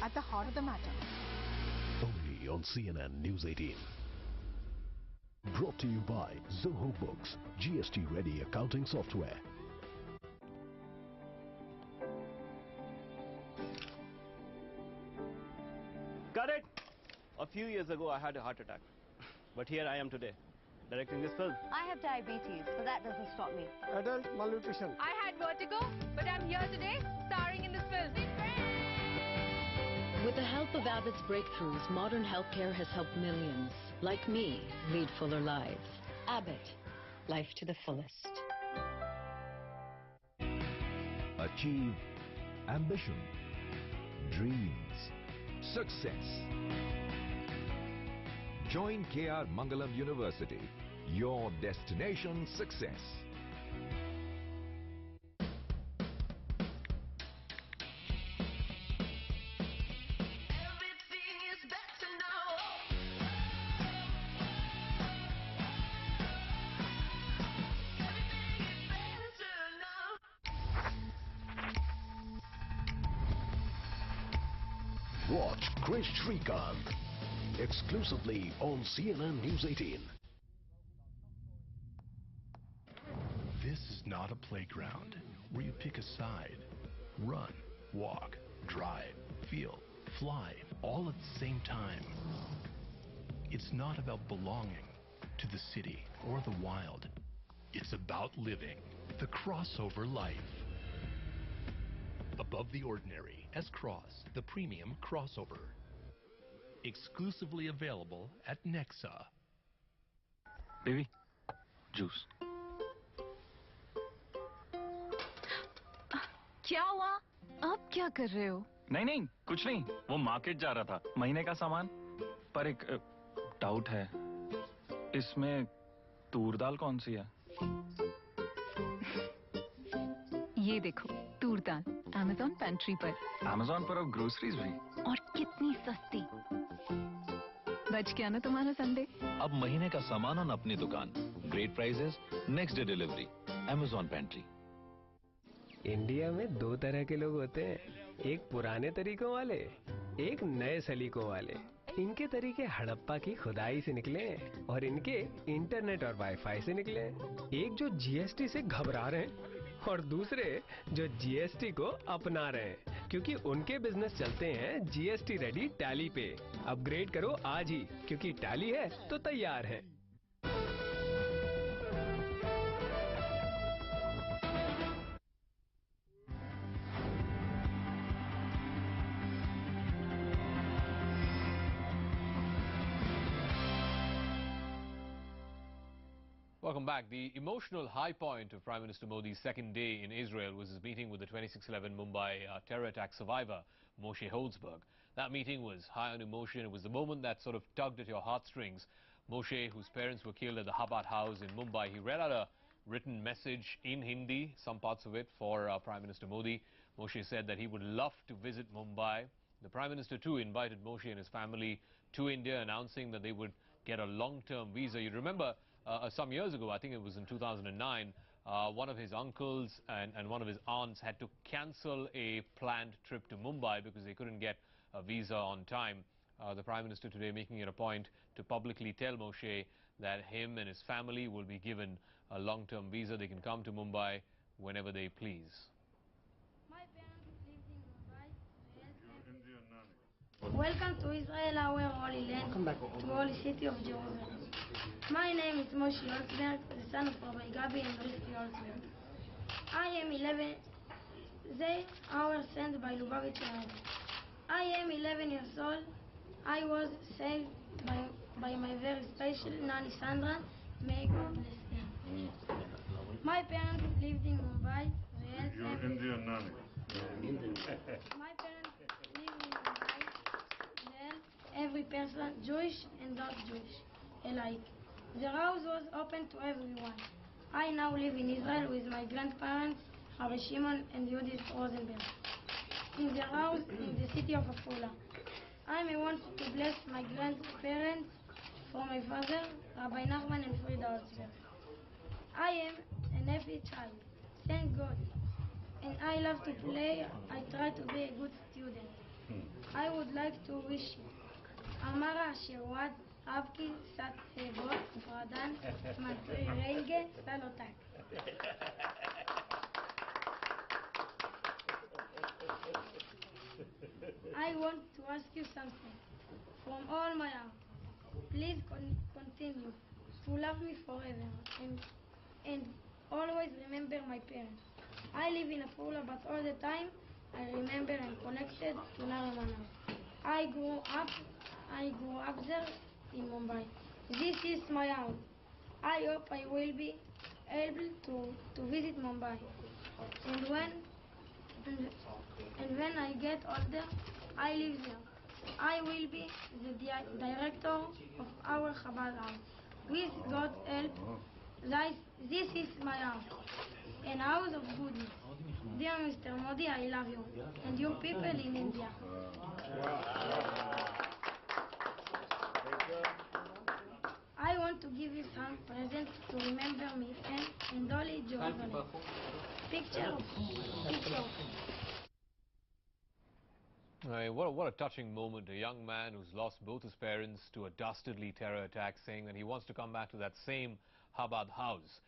at the heart of the matter. Only on CNN News 18. Brought to you by Zoho Books, GST ready accounting software. Got it! A few years ago I had a heart attack, but here I am today, directing this film. I have diabetes, but that doesn't stop me. Adult malnutrition. I had vertigo, but I'm here today, starring in this film. With the help of Abbott's breakthroughs, modern healthcare has helped millions, like me, lead fuller lives. Abbott, life to the fullest. Achieve ambition, dreams, success. Join KR Mangalam University, your destination success. Watch Krish Srikanth exclusively on CNN News 18. This is not a playground where you pick a side. Run, walk, drive, feel, fly, all at the same time. It's not about belonging to the city or the wild. It's about living the crossover life. Above the ordinary, S-Cross, the premium crossover. Exclusively available at Nexa. Baby, juice. क्या हुआ? आप क्या कर रहे हो? नहीं नहीं कुछ नहीं, वो मार्केट जा रहा था, महीने का सामान। पर एक डाउट है, इसमें तूर दाल कौन सी है? ये देखो, तूर दाल, Amazon पेंट्री पर। Amazon पर अब ग्रोसरीज भी। और कितनी सस्ती। बच गया ना तुम्हारा संडे? अब महीने का सामान on अपनी दुकान। Great prices, next day delivery. Amazon pantry. India में दो तरह के लोग होते हैं, एक पुराने तरीकों वाले, एक नए सलीकों वाले। इनके तरीके हड़प्पा की खुदाई से निकले और इनके इंटरनेट और वाईफाई से निकले। एक जो जीएसटी से घबरा रहे हैं और दूसरे जो जीएसटी को अपना रहे हैं, क्योंकि उनके बिजनेस चलते हैं जीएसटी रेडी टैली पे। अपग्रेड करो आज ही, क्योंकि टैली है तो तैयार है। Welcome back. The emotional high point of Prime Minister Modi's second day in Israel was his meeting with the 26/11 Mumbai terror attack survivor, Moshe Holzberg. That meeting was high on emotion. It was the moment that sort of tugged at your heartstrings. Moshe, whose parents were killed at the Chabad house in Mumbai, he read out a written message in Hindi, some parts of it, for Prime Minister Modi. Moshe said that he would love to visit Mumbai, The Prime Minister too invited Moshe and his family to India, announcing that they would get a long-term visa. You remember some years ago, I think it was in 2009, one of his uncles and one of his aunts had to cancel a planned trip to Mumbai because they couldn't get a visa on time. The Prime Minister today making it a point to publicly tell Moshe that him and his family will be given a long-term visa. They can come to Mumbai whenever they please. My parents lived in Mumbai. Welcome to Israel, our holy land, to holy city of Jerusalem. My name is Moshe Olsberg, the son of Rabbi Gabi and Risky Olsberg. I am 11. They are sent by Lubavitch. I am 11 years old. I was saved by my very special Nani Sandra. May God bless them. My parents lived in Mumbai. You're Indian Nani. My parents live in Mumbai. They help every person, Jewish and not Jewish, alike. The house was open to everyone. I now live in Israel with my grandparents, Rabbi Shimon and Judith Rosenberg, in their house in the city of Afula. I may want to bless my grandparents for my father, Rabbi Nachman and Frida Olsberg. I am an happy child, thank God. And I love to play. I try to be a good student. I would like to wish you Amara Shewad Abki Sat Hebot Fradan Matri Renge Salotak. I want to ask you something from all my heart. Please continue to love me forever and always remember my parents. I live in Afula, but all the time I remember and connected to Naramana. I grew up there in Mumbai. This is my home. I hope I will be able to visit Mumbai. And when I get older, I live there. I will be the director of our Chabad house. With God's help, this is my house, an house of goodness. Dear Mr. Modi, I love you, and you people in India. I want to give you some presents to remember me and Dolly Jerusalem. Picture. What a touching moment. A young man who's lost both his parents to a dastardly terror attack, saying that he wants to come back to that same Chabad house,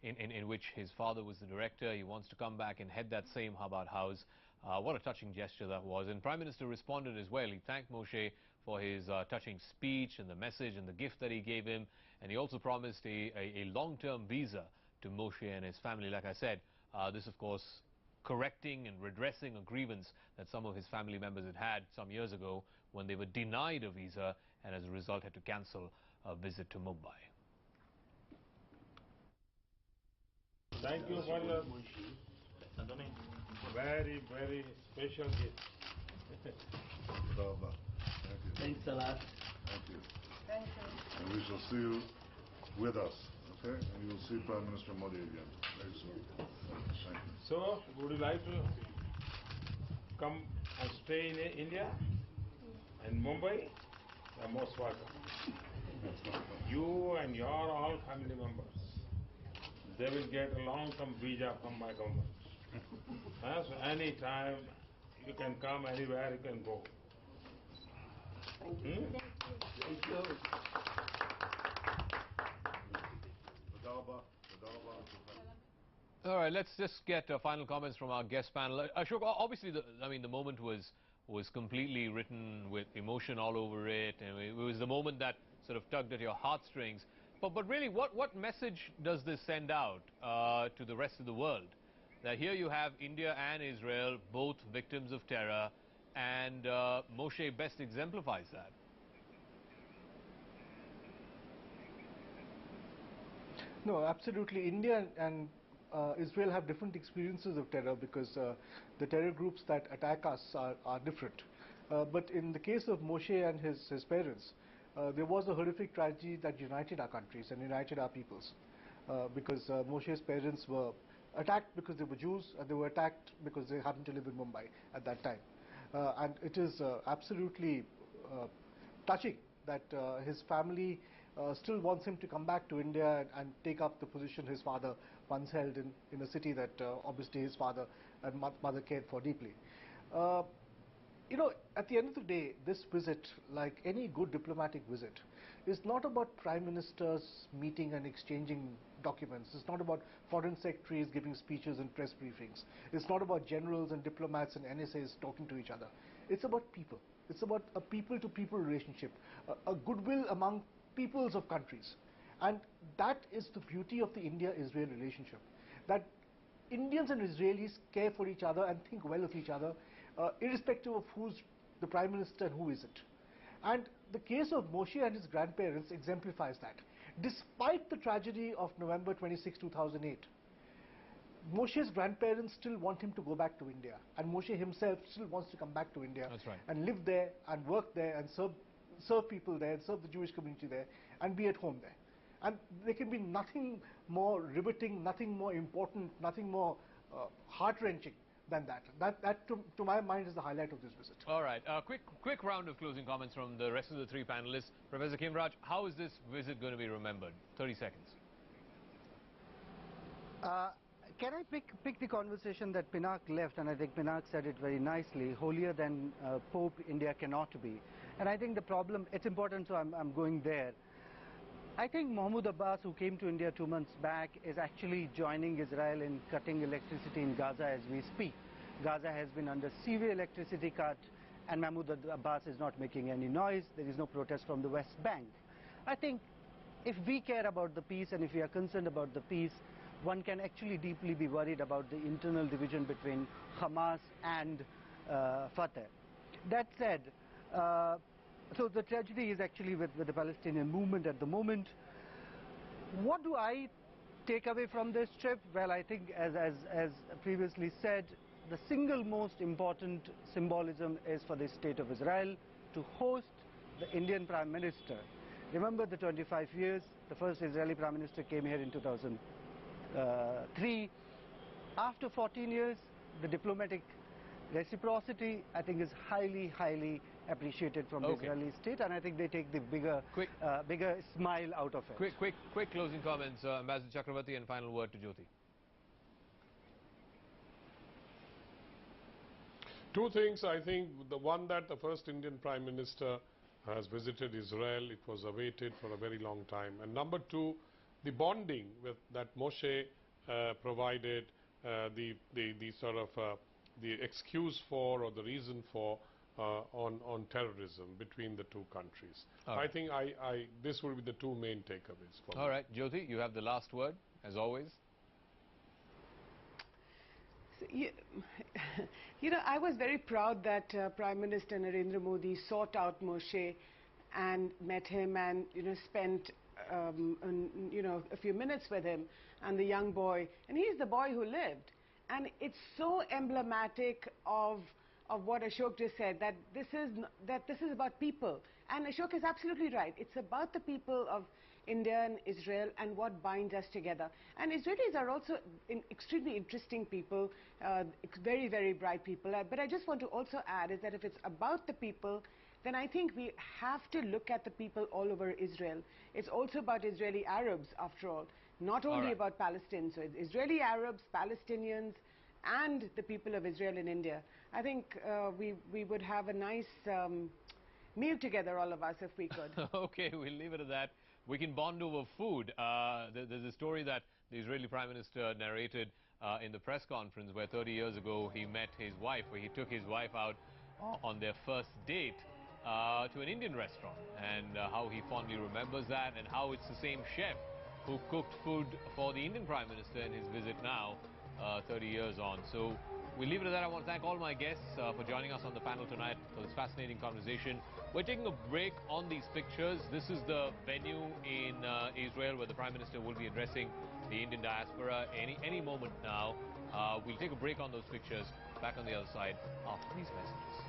in which his father was the director. He wants to come back and head that same Chabad house. What a touching gesture that was. And Prime Minister responded as well. He thanked Moshe for his touching speech and the message and the gift that he gave him. And he also promised a long-term visa to Moshe and his family. Like I said, this, of course, correcting and redressing a grievance that some of his family members had some years ago when they were denied a visa and as a result had to cancel a visit to Mumbai. Thank you for your very, very special gift. Thanks a lot. Thank you. Thank you. And we shall see you with us, okay? And you will see Prime Minister Modi again very soon. Thank you. So, would you like to come and stay in India and Mumbai? You are most welcome. You and your all family members, they will get a long-term visa from my government. So any time you can come, anywhere you can go. Thank you. Thank you. All right, let's just get final comments from our guest panel. Ashok, obviously, the moment was completely written with emotion all over it, and it was the moment that sort of tugged at your heartstrings. But really, what message does this send out to the rest of the world? That here you have India and Israel, both victims of terror, and Moshe best exemplifies that. No, absolutely. India and Israel have different experiences of terror because the terror groups that attack us are different. But in the case of Moshe and his parents, there was a horrific tragedy that united our countries and united our peoples. Because Moshe's parents were attacked because they were Jews, and they were attacked because they happened to live in Mumbai at that time. and it is absolutely touching that his family still wants him to come back to India and take up the position his father once held in a city that obviously his father and mother cared for deeply. You know, at the end of the day, this visit, like any good diplomatic visit, is not about prime ministers meeting and exchanging documents. It's not about foreign secretaries giving speeches and press briefings. It's not about generals and diplomats and NSAs talking to each other. It's about people. It's about a people-to-people relationship, a goodwill among peoples of countries. And that is the beauty of the India-Israel relationship, that Indians and Israelis care for each other and think well of each other, irrespective of who's the prime minister and who isn't. And the case of Moshe and his grandparents exemplifies that. Despite the tragedy of November 26, 2008, Moshe's grandparents still want him to go back to India, and Moshe himself still wants to come back to India. That's right. And live there and work there and serve people there and serve the Jewish community there and be at home there. And there can be nothing more riveting, nothing more important, nothing more heart-wrenching than that. That to my mind, is the highlight of this visit. All right. Quick round of closing comments from the rest of the three panelists. Professor Khinvraj, how is this visit going to be remembered? 30 seconds. Can I pick the conversation that Pinak left, and I think Pinak said it very nicely, holier than Pope India cannot be. And I think the problem, it's important, so I'm going there. I think Mahmoud Abbas, who came to India 2 months back, is actually joining Israel in cutting electricity in Gaza as we speak. Gaza has been under severe electricity cut, and Mahmoud Abbas is not making any noise. There is no protest from the West Bank. I think if we care about the peace and if we are concerned about the peace, one can actually deeply be worried about the internal division between Hamas and Fatah. That said, so the tragedy is actually with the Palestinian movement at the moment. What do I take away from this trip? Well, I think as previously said, the single most important symbolism is for the State of Israel to host the Indian Prime Minister. Remember the 25 years, the first Israeli Prime Minister came here in 2003. After 14 years, the diplomatic reciprocity, I think, is highly, highly appreciated from the Israeli state, and I think they take the bigger smile out of it. Quick closing comments, Ambassador Chakravarti, and final word to Jyoti. Two things. I think the one, that the first Indian Prime Minister has visited Israel, it was awaited for a very long time. And number two, the bonding that Moshe provided, the sort of the excuse for, or the reason for, on terrorism between the two countries. I think this will be the two main takeaways for me. All right, Jyoti, you have the last word, as always. So, you know, I was very proud that Prime Minister Narendra Modi sought out Moshe and met him, and spent a few minutes with him and the young boy, and he's the boy who lived. And it's so emblematic of what Ashok just said, that this is about people. And Ashok is absolutely right. It's about the people of India and Israel and what binds us together. And Israelis are also extremely interesting people, very, very bright people. But I just want to also add is that if it's about the people, then I think we have to look at the people all over Israel. It's also about Israeli Arabs, after all, not only about Palestinians. So it's Israeli Arabs, Palestinians, and the people of Israel in India. I think we would have a nice meal together, all of us, if we could. Okay, we'll leave it at that. We can bond over food. There's a story that the Israeli Prime Minister narrated in the press conference where 30 years ago he met his wife, where he took his wife out on their first date to an Indian restaurant, and how he fondly remembers that, and how it's the same chef who cooked food for the Indian Prime Minister in his visit now, 30 years on. So we'll leave it at that. I want to thank all my guests for joining us on the panel tonight for this fascinating conversation. We're taking a break on these pictures. This is the venue in Israel where the Prime Minister will be addressing the Indian diaspora any moment now. We'll take a break on those pictures. Back on the other side after these messages.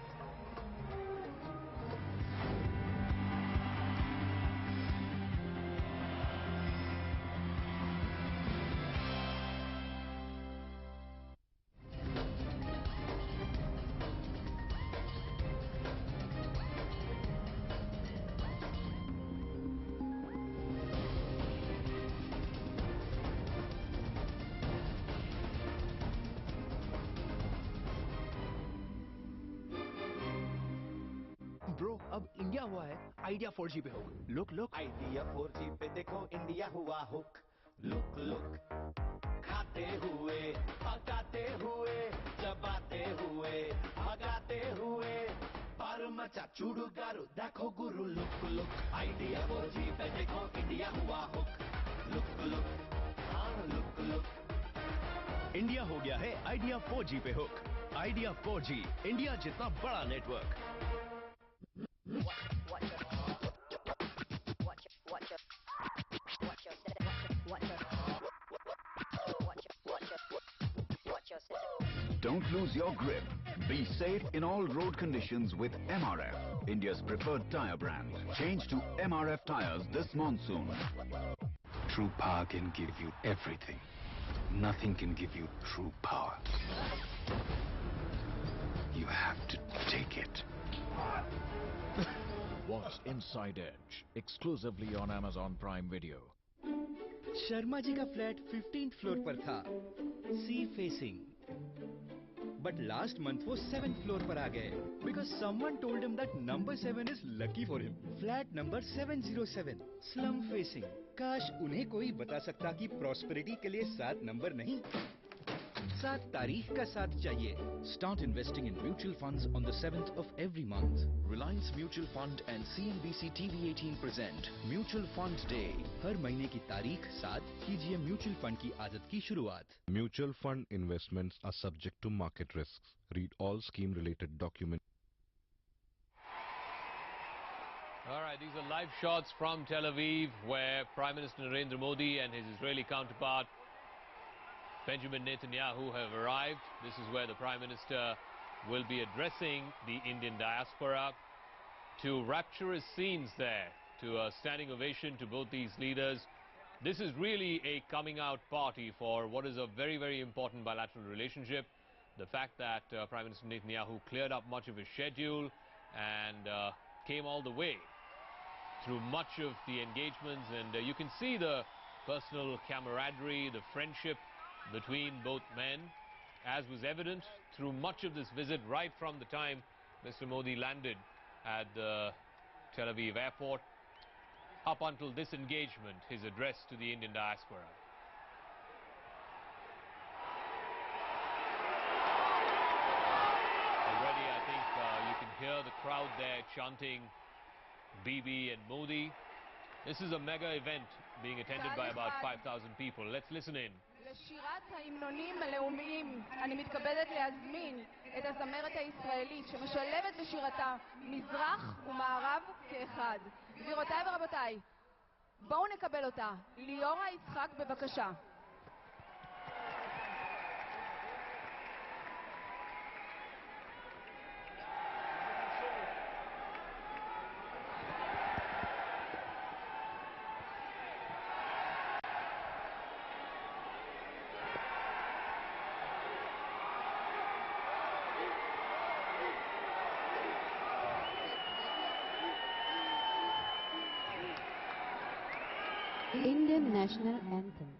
अब India हुआ है idea 4G पे hook. Look look idea 4G पे देखो India हुआ hook. Look look खाते हुए पकाते हुए चबाते हुए भगाते हुए पर मचा चुड़ुगारू देखो गुरु। लुक लुक आइडिया 4G पे देखो इंडिया हुआ हुक। लुक लुक हाँ लुक लुक। इंडिया हो गया है आइडिया 4G पे हुक। आइडिया 4G, इंडिया जितना बड़ा network. Don't lose your grip. Be safe in all road conditions with MRF, India's preferred tyre brand. Change to MRF tyres this monsoon. True power can give you everything. Nothing can give you true power. You have to take it. Watch Inside Edge exclusively on Amazon Prime Video. Sharma ji का flat 15th floor पर था, sea facing. But last month वो 7th floor पर आ गए because someone told him that number 7 is lucky for him. Flat number 707 slum facing. काश उन्हें कोई बता सकता कि प्रॉस्पेरिटी के लिए 7 नंबर नहीं, 7 तारीख का 7 चाहिए। Start investing in mutual funds on the 7th of every month. Reliance Mutual Fund and CNBC TV18 present Mutual Fund Day. हर महीने की तारीख 7 कीजिए म्यूचुअल फंड की आदत की शुरुआत। Mutual fund investments are subject to market risks. Read all scheme-related documents. All right, these are live shots from Tel Aviv, where Prime Minister Narendra Modi and his Israeli counterpart Benjamin Netanyahu have arrived. This is where the Prime Minister will be addressing the Indian diaspora. To rapturous scenes there, to a standing ovation to both these leaders. This is really a coming out party for what is a very, very important bilateral relationship. The fact that Prime Minister Netanyahu cleared up much of his schedule and came all the way through much of the engagements, and you can see the personal camaraderie, the friendship between both men, as was evident through much of this visit, right from the time Mr. Modi landed at the Tel Aviv airport up until this engagement, his address to the Indian diaspora. Already I think you can hear the crowd there chanting Bibi and Modi. This is a mega event being attended by about 5,000 people. Let's listen in. לשירת ההמנונים הלאומיים אני מתכבדת להזמין את הזמרת הישראלית שמשלבת בשירתה מזרח ומערב כאחד. גבירותיי ורבותיי, בואו נקבל אותה. ליאורה יצחק, בבקשה. Indian National Anthem.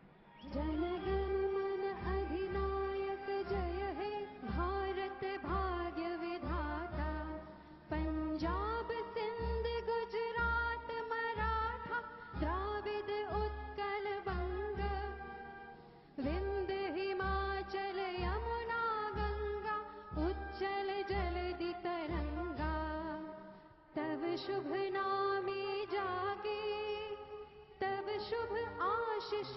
जनगण मन अधिनायक जय हे भारत भाग्य विधाता पंजाब सिंध गुजरात मराठा द्राविड उत्कल बंग विंध्य हिमाचल यमुना गंगा उच्चल जलधि तरंगा तव शुभ नामे जागे तब शुभ आशीष